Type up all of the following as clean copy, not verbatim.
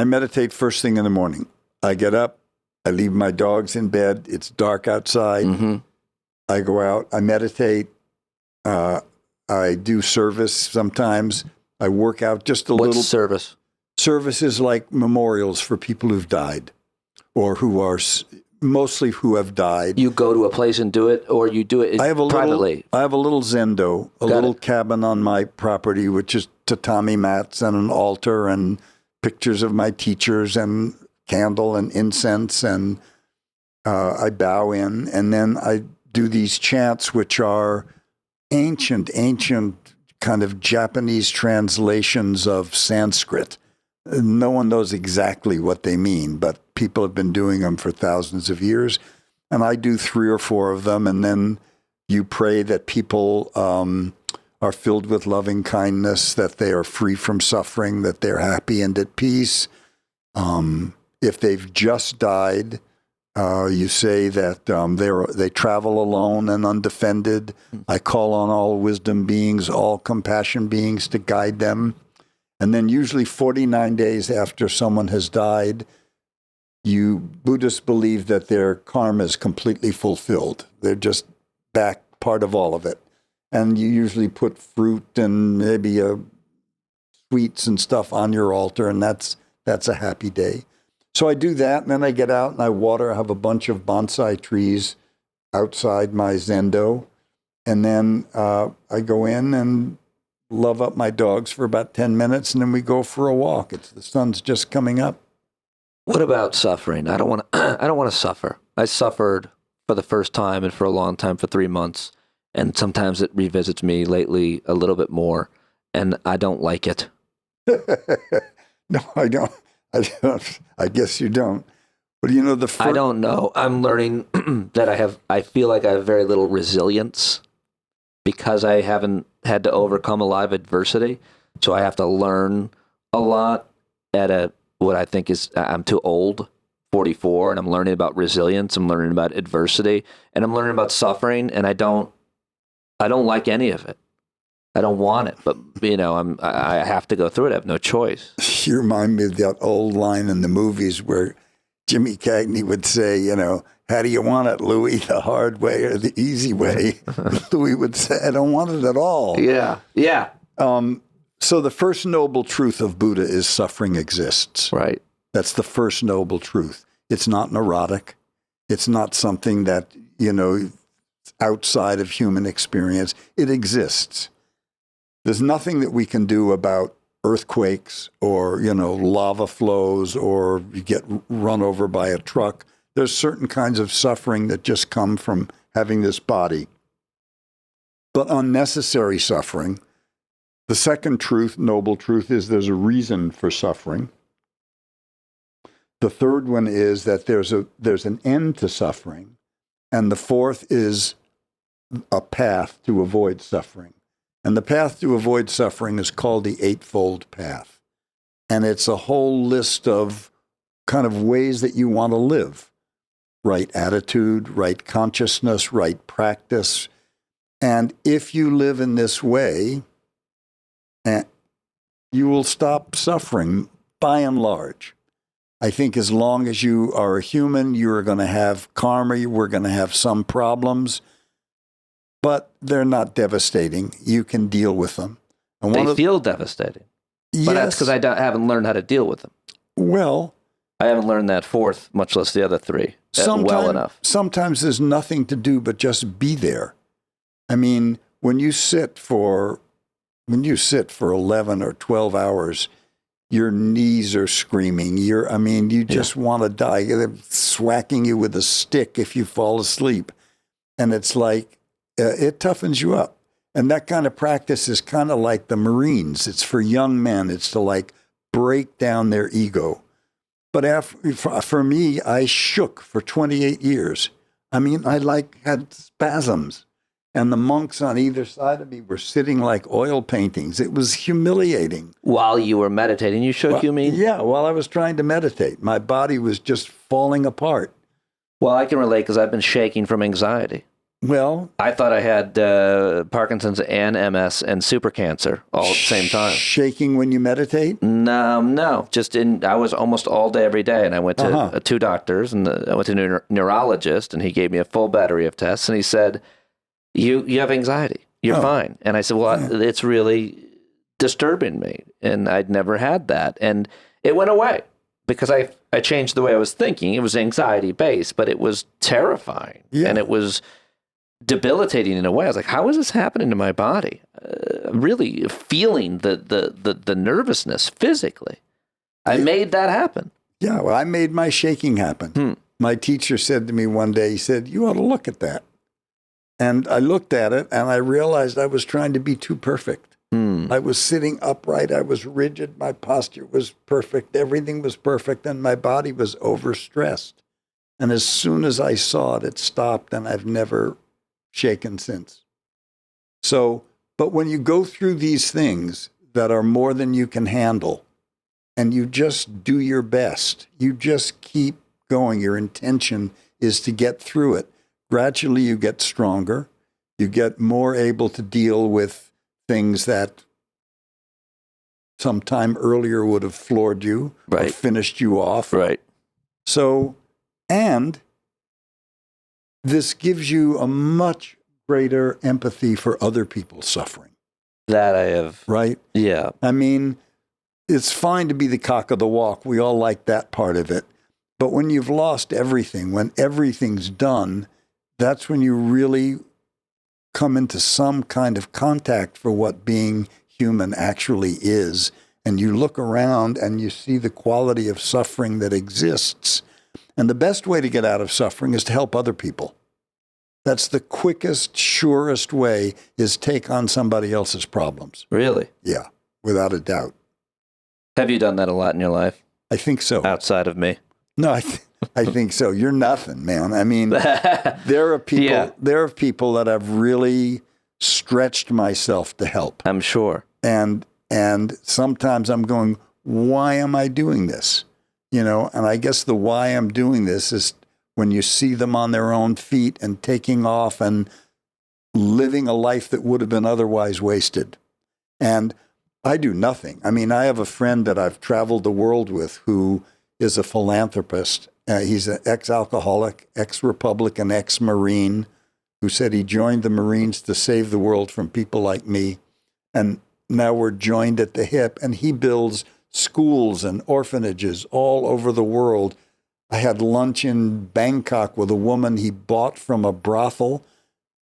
I meditate first thing in the morning. I get up, I leave my dogs in bed. It's dark outside. Mm-hmm. I go out, I meditate. I do service sometimes. I work out just a little. What's service? Service is like memorials for people who've died or who are mostly who have died. You go to a place and do it, or you do it privately? I have a little zendo, a little cabin on my property, which is tatami mats and an altar and pictures of my teachers and candle and incense. And I bow in, and then I do these chants, which are ancient kind of Japanese translations of Sanskrit. No one knows exactly what they mean, but people have been doing them for thousands of years. And I do 3 or 4 of them. And then you pray that people are filled with loving kindness, that they are free from suffering, that they're happy and at peace. If they've just died, you say that they travel alone and undefended. I call on all wisdom beings, all compassion beings to guide them. And then usually 49 days after someone has died, Buddhists believe that their karma is completely fulfilled. They're just back part of all of it. And you usually put fruit and maybe sweets and stuff on your altar, and that's a happy day. So I do that, and then I get out and I water. I have a bunch of bonsai trees outside my zendo. And then I go in and love up my dogs for about 10 minutes, and then we go for a walk. The sun's just coming up. What about suffering? I don't want to suffer. I suffered for the first time and for a long time for 3 months. And sometimes it revisits me lately a little bit more, and I don't like it. No, I don't. I guess you don't. But I don't know. I'm learning that I feel like I have very little resilience because I haven't had to overcome a lot of adversity. So I have to learn a lot at what I think is, I'm too old, 44, and I'm learning about resilience. I'm learning about adversity, and I'm learning about suffering, and I don't like any of it. I don't want it, but I have to go through it. I have no choice. You remind me of that old line in the movies where Jimmy Cagney would say, how do you want it, Louis, the hard way or the easy way? Louis would say, I don't want it at all. Yeah. So the first noble truth of Buddha is suffering exists. Right. That's the first noble truth. It's not neurotic. It's not something that, outside of human experience. It exists. There's nothing that we can do about earthquakes or, lava flows or you get run over by a truck. There's certain kinds of suffering that just come from having this body. But unnecessary suffering, the second truth, noble truth, is there's a reason for suffering. The third one is that there's an end to suffering. And the fourth is a path to avoid suffering. And the path to avoid suffering is called the Eightfold Path. And it's a whole list of kind of ways that you want to live. Right attitude, right consciousness, right practice. And if you live in this way, you will stop suffering by and large. I think as long as you are a human, you are going to have karma, we're going to have some problems. But they're not devastating. You can deal with them. And they feel devastating. Yes. But that's because I haven't learned how to deal with them. Well, I haven't learned that fourth, much less the other three, well enough. Sometimes there's nothing to do but just be there. I mean, when you sit for 11 or 12 hours, your knees are screaming. You just want to die. They're swacking you with a stick if you fall asleep. And it's like, it toughens you up. And that kind of practice is kind of like the Marines. It's for young men. It's to break down their ego. But for me, I shook for 28 years. I had spasms. And the monks on either side of me were sitting like oil paintings. It was humiliating. While you were meditating, you shook, you mean? Yeah, while I was trying to meditate. My body was just falling apart. Well, I can relate because I've been shaking from anxiety. Well, I thought I had Parkinson's and MS and super cancer all at the same time. Shaking when you meditate? No. I was almost all day every day, and I went to 2 doctors, and I went to a neurologist, and he gave me a full battery of tests, and he said, "You have anxiety. You're fine." And I said, "Well, it's really disturbing me," and I'd never had that, and it went away because I changed the way I was thinking. It was anxiety based, but it was terrifying, and it was debilitating in a way. I was like, how is this happening to my body? Really feeling the nervousness physically. I made that happen. Yeah, well, I made my shaking happen. My teacher said to me one day, he said, "You ought to look at that." And I looked at it and I realized I was trying to be too perfect. I was sitting upright. I was rigid. My posture was perfect. Everything was perfect. And my body was overstressed. And as soon as I saw it, it stopped, and I've never shaken since. So, but when you go through these things that are more than you can handle, and you just do your best, you just keep going, your intention is to get through it. Gradually you get stronger, you get more able to deal with things that sometime earlier would have floored you or finished you off. Right. So, and this gives you a much greater empathy for other people's suffering. That I have. Right? Yeah. I mean, it's fine to be the cock of the walk. We all like that part of it. But when you've lost everything, when everything's done, that's when you really come into some kind of contact for what being human actually is. And you look around and you see the quality of suffering that exists. And the best way to get out of suffering is to help other people. That's the quickest, surest way, is take on somebody else's problems. Really? Yeah, without a doubt. Have you done that a lot in your life? I think so. Outside of me? No, I think so. You're nothing, man. I mean, there are people that I've really stretched myself to help. I'm sure. And sometimes I'm going, why am I doing this? You know, and I guess the why I'm doing this is when you see them on their own feet and taking off and living a life that would have been otherwise wasted. And I do nothing. I mean, I have a friend that I've traveled the world with who is a philanthropist. He's an ex-alcoholic, ex-Republican, ex-Marine, who said he joined the Marines to save the world from people like me. And now we're joined at the hip, and he builds schools and orphanages all over the world. I had lunch in Bangkok with a woman he bought from a brothel,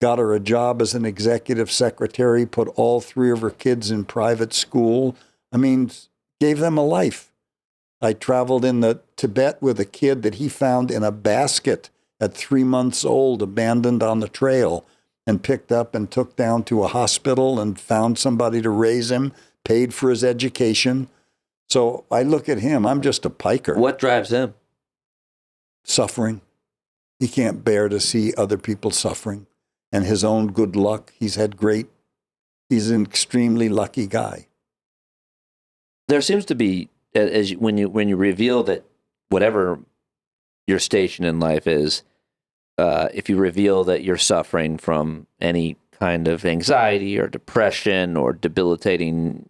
got her a job as an executive secretary, put all 3 of her kids in private school. I mean, gave them a life. I traveled in the Tibet with a kid that he found in a basket at 3 months old, abandoned on the trail, and picked up and took down to a hospital and found somebody to raise him, paid for his education. So I look at him, I'm just a piker. What drives him? Suffering. He can't bear to see other people suffering. And his own good luck. He's an extremely lucky guy. There seems to be, when you reveal that whatever your station in life is, if you reveal that you're suffering from any kind of anxiety or depression or debilitating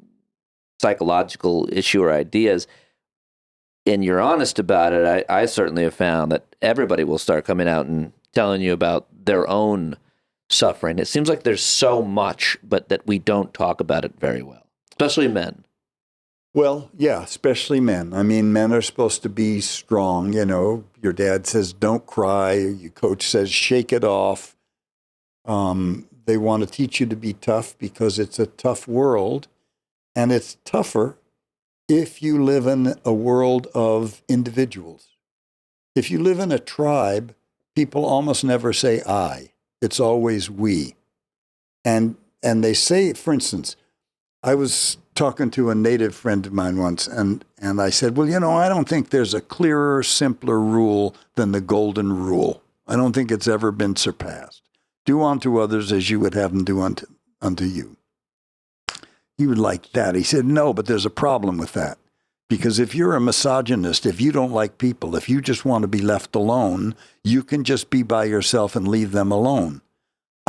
psychological issue or ideas, and you're honest about it, I certainly have found that everybody will start coming out and telling you about their own suffering. It seems like there's so much, but that we don't talk about it very well, especially men. Well, yeah, especially men. I mean, men are supposed to be strong. You know, your dad says, don't cry. Your coach says, shake it off. They want to teach you to be tough because it's a tough world. And it's tougher if you live in a world of individuals. If you live in a tribe, people almost never say I. It's always we. And they say, for instance, I was talking to a native friend of mine once, and I said, well, you know, I don't think there's a clearer, simpler rule than the golden rule. I don't think it's ever been surpassed. Do unto others as you would have them do unto you. He would like that. He said, no, but there's a problem with that. Because if you're a misogynist, if you don't like people, if you just want to be left alone, you can just be by yourself and leave them alone.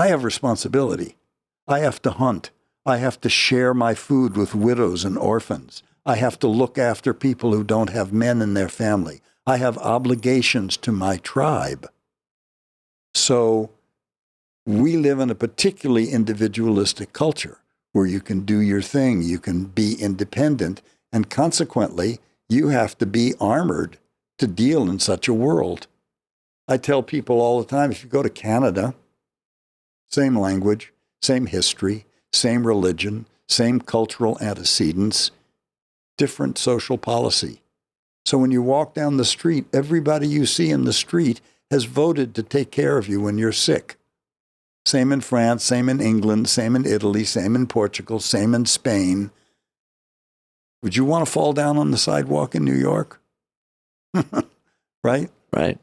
I have responsibility. I have to hunt. I have to share my food with widows and orphans. I have to look after people who don't have men in their family. I have obligations to my tribe. So we live in a particularly individualistic culture where you can do your thing, you can be independent, and consequently, you have to be armored to deal in such a world. I tell people all the time, if you go to Canada, same language, same history, same religion, same cultural antecedents, different social policy. So when you walk down the street, everybody you see in the street has voted to take care of you when you're sick. Same in France, same in England, same in Italy, same in Portugal, same in Spain. Would you want to fall down on the sidewalk in New York? Right? Right.